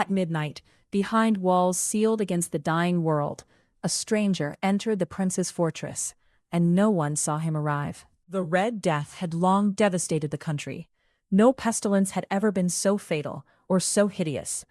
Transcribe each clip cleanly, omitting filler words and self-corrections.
At midnight, behind walls sealed against the dying world, a stranger entered the prince's fortress, and no one saw him arrive. The Red Death had long devastated the country. No pestilence had ever been so fatal or so hideous.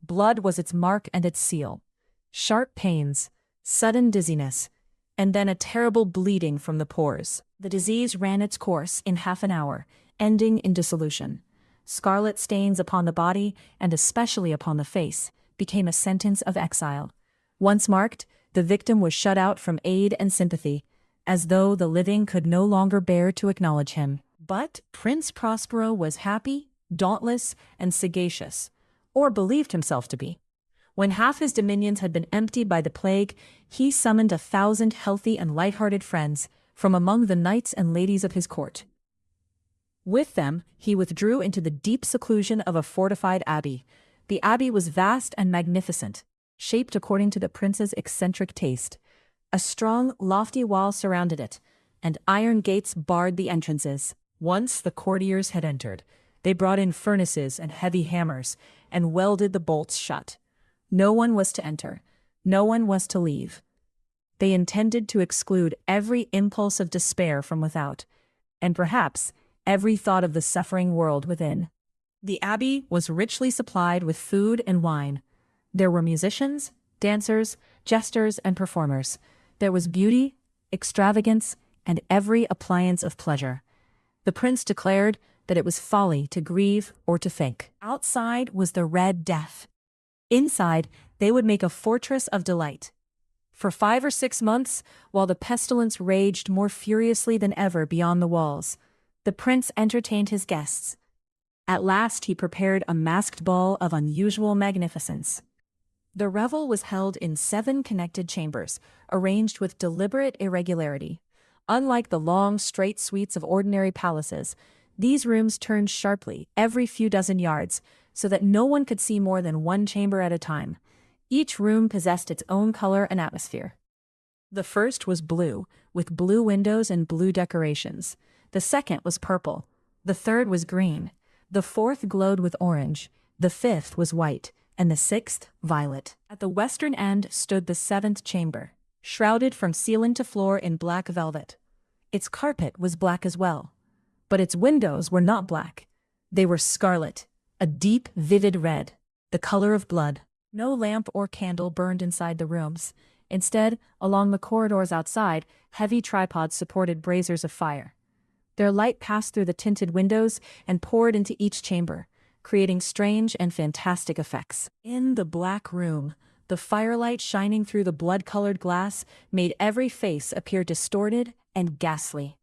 Blood was its mark and its seal. Sharp pains, sudden dizziness, and then a terrible bleeding from the pores. The disease ran its course in half an hour, ending in dissolution. Scarlet stains upon the body, and especially upon the face, became a sentence of exile. Once marked, the victim was shut out from aid and sympathy, as though the living could no longer bear to acknowledge him. But Prince Prospero was happy, dauntless, and sagacious, or believed himself to be. When half his dominions had been emptied by the plague, he summoned 1,000 healthy and light-hearted friends from among the knights and ladies of his court. With them, he withdrew into the deep seclusion of a fortified abbey. The abbey was vast and magnificent, shaped according to the prince's eccentric taste. A strong, lofty wall surrounded it, and iron gates barred the entrances. Once the courtiers had entered, they brought in furnaces and heavy hammers, and welded the bolts shut. No one was to enter, no one was to leave. They intended to exclude every impulse of despair from without, and perhaps every thought of the suffering world within. The abbey was richly supplied with food and wine. There were musicians, dancers, jesters, and performers. There was beauty, extravagance, and every appliance of pleasure. The prince declared that it was folly to grieve or to think. Outside was the Red Death. Inside, they would make a fortress of delight. For 5 or 6 months, while the pestilence raged more furiously than ever beyond the walls, the prince entertained his guests. At last he prepared a masked ball of unusual magnificence. The revel was held in 7 connected chambers, arranged with deliberate irregularity. Unlike the long, straight suites of ordinary palaces, these rooms turned sharply every few dozen yards, so that no one could see more than one chamber at a time. Each room possessed its own color and atmosphere. The first was blue, with blue windows and blue decorations. The second was purple. The third was green. The fourth glowed with orange. The fifth was white, and the sixth violet. At the western end stood the 7th chamber, shrouded from ceiling to floor in black velvet. Its carpet was black as well. But its windows were not black. They were scarlet, a deep, vivid red, the color of blood. No lamp or candle burned inside the rooms. Instead, along the corridors outside, heavy tripods supported braziers of fire. Their light passed through the tinted windows and poured into each chamber, creating strange and fantastic effects. In the black room, the firelight shining through the blood-colored glass made every face appear distorted and ghastly.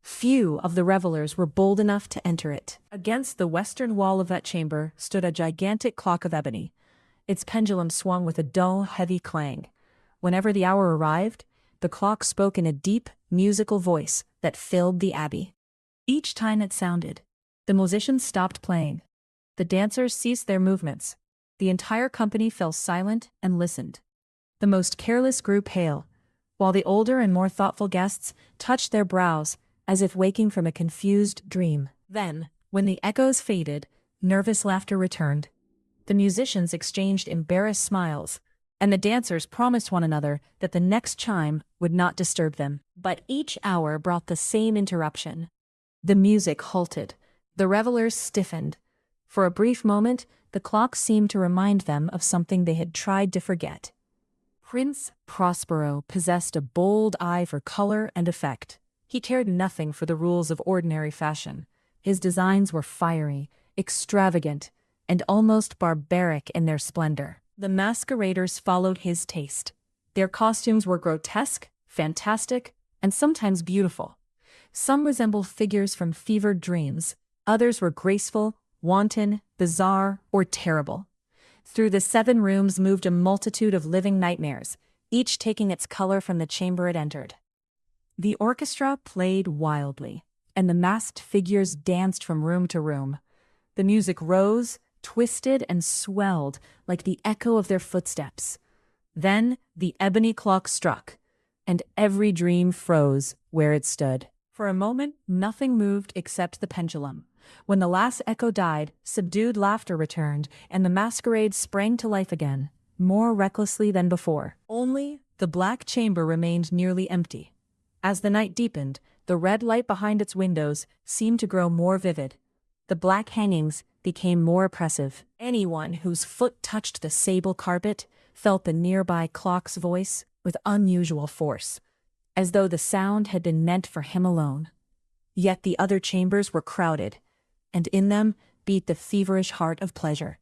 Few of the revelers were bold enough to enter it. Against the western wall of that chamber stood a gigantic clock of ebony. Its pendulum swung with a dull, heavy clang. Whenever the hour arrived, the clock spoke in a deep, musical voice that filled the abbey. Each time it sounded, the musicians stopped playing. The dancers ceased their movements. The entire company fell silent and listened. The most careless grew pale, while the older and more thoughtful guests touched their brows as if waking from a confused dream. Then, when the echoes faded, nervous laughter returned. The musicians exchanged embarrassed smiles, and the dancers promised one another that the next chime would not disturb them. But each hour brought the same interruption. The music halted. The revelers stiffened. For a brief moment, the clock seemed to remind them of something they had tried to forget. Prince Prospero possessed a bold eye for color and effect. He cared nothing for the rules of ordinary fashion. His designs were fiery, extravagant, and almost barbaric in their splendor. The masqueraders followed his taste. Their costumes were grotesque, fantastic, and sometimes beautiful. Some resembled figures from fevered dreams. Others were graceful, wanton, bizarre, or terrible. Through the 7 rooms moved a multitude of living nightmares, each taking its color from the chamber it entered. The orchestra played wildly, and the masked figures danced from room to room. The music rose, twisted, and swelled like the echo of their footsteps. Then the ebony clock struck, and every dream froze where it stood. For a moment, nothing moved except the pendulum. When the last echo died, subdued laughter returned, and the masquerade sprang to life again, more recklessly than before. Only, the black chamber remained nearly empty. As the night deepened, the red light behind its windows seemed to grow more vivid. The black hangings became more oppressive. Anyone whose foot touched the sable carpet felt the nearby clock's voice with unusual force, as though the sound had been meant for him alone. Yet the other chambers were crowded, and in them beat the feverish heart of pleasure.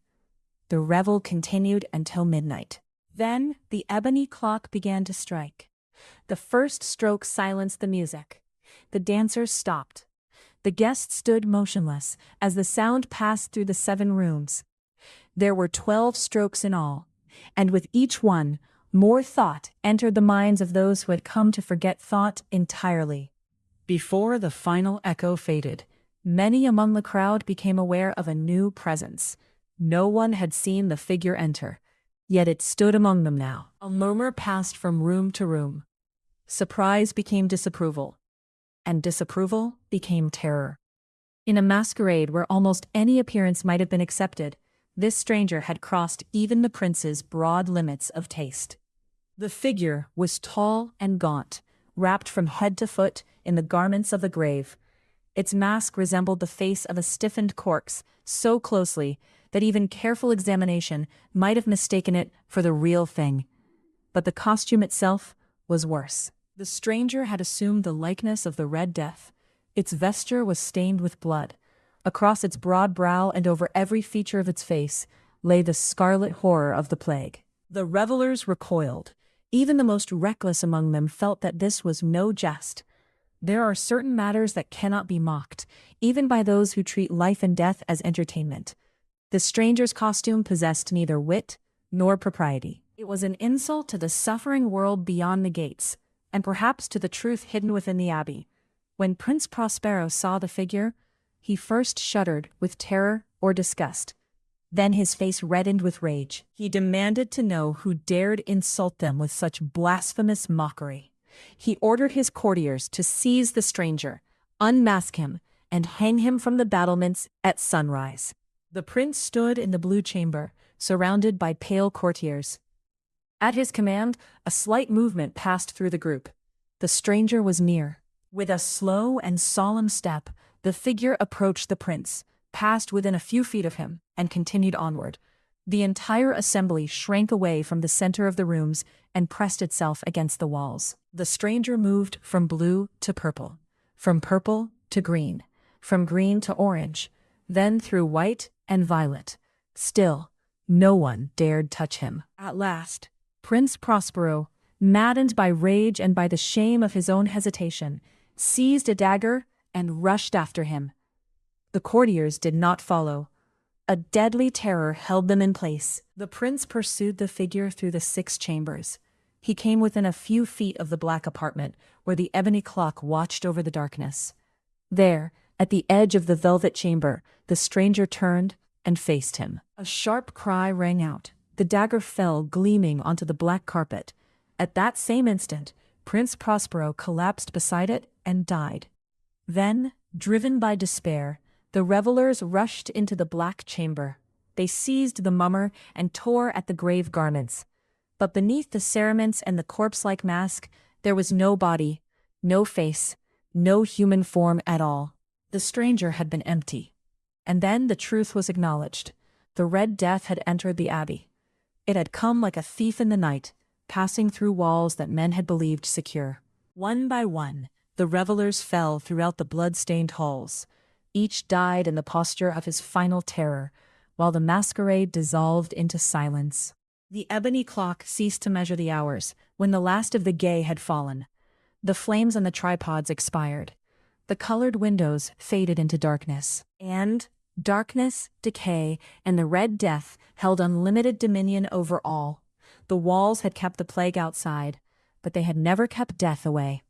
The revel continued until midnight. Then the ebony clock began to strike. The first stroke silenced the music. The dancers stopped. The guests stood motionless as the sound passed through the 7 rooms. There were 12 strokes in all, and with each one, more thought entered the minds of those who had come to forget thought entirely. Before the final echo faded, many among the crowd became aware of a new presence. No one had seen the figure enter, yet it stood among them now. A murmur passed from room to room. Surprise became disapproval, and disapproval became terror. In a masquerade where almost any appearance might have been accepted, this stranger had crossed even the prince's broad limits of taste. The figure was tall and gaunt, wrapped from head to foot in the garments of the grave. Its mask resembled the face of a stiffened corpse so closely that even careful examination might have mistaken it for the real thing. But the costume itself was worse. The stranger had assumed the likeness of the Red Death. Its vesture was stained with blood. Across its broad brow and over every feature of its face lay the scarlet horror of the plague. The revelers recoiled. Even the most reckless among them felt that this was no jest. There are certain matters that cannot be mocked, even by those who treat life and death as entertainment. The stranger's costume possessed neither wit nor propriety. It was an insult to the suffering world beyond the gates, and perhaps to the truth hidden within the abbey. When Prince Prospero saw the figure, he first shuddered with terror or disgust. Then his face reddened with rage. He demanded to know who dared insult them with such blasphemous mockery. He ordered his courtiers to seize the stranger, unmask him, and hang him from the battlements at sunrise. The prince stood in the blue chamber, surrounded by pale courtiers. At his command, a slight movement passed through the group. The stranger was near. With a slow and solemn step, the figure approached the prince, passed within a few feet of him, and continued onward. The entire assembly shrank away from the center of the rooms and pressed itself against the walls. The stranger moved from blue to purple, from purple to green, from green to orange, then through white and violet. Still, no one dared touch him. At last, Prince Prospero, maddened by rage and by the shame of his own hesitation, seized a dagger and rushed after him. The courtiers did not follow. A deadly terror held them in place. The prince pursued the figure through the 6 chambers. He came within a few feet of the black apartment, where the ebony clock watched over the darkness. There, at the edge of the velvet chamber, the stranger turned and faced him. A sharp cry rang out. The dagger fell gleaming onto the black carpet. At that same instant, Prince Prospero collapsed beside it and died. Then, driven by despair, the revelers rushed into the black chamber. They seized the mummer and tore at the grave garments. But beneath the cerements and the corpse-like mask, there was no body, no face, no human form at all. The stranger had been empty. And then the truth was acknowledged. The Red Death had entered the abbey. It had come like a thief in the night, passing through walls that men had believed secure. One by one, the revelers fell throughout the blood-stained halls. Each died in the posture of his final terror, while the masquerade dissolved into silence. The ebony clock ceased to measure the hours when the last of the gay had fallen. The flames on the tripods expired. The colored windows faded into darkness. And darkness, decay, and the Red Death held unlimited dominion over all. The walls had kept the plague outside, but they had never kept death away.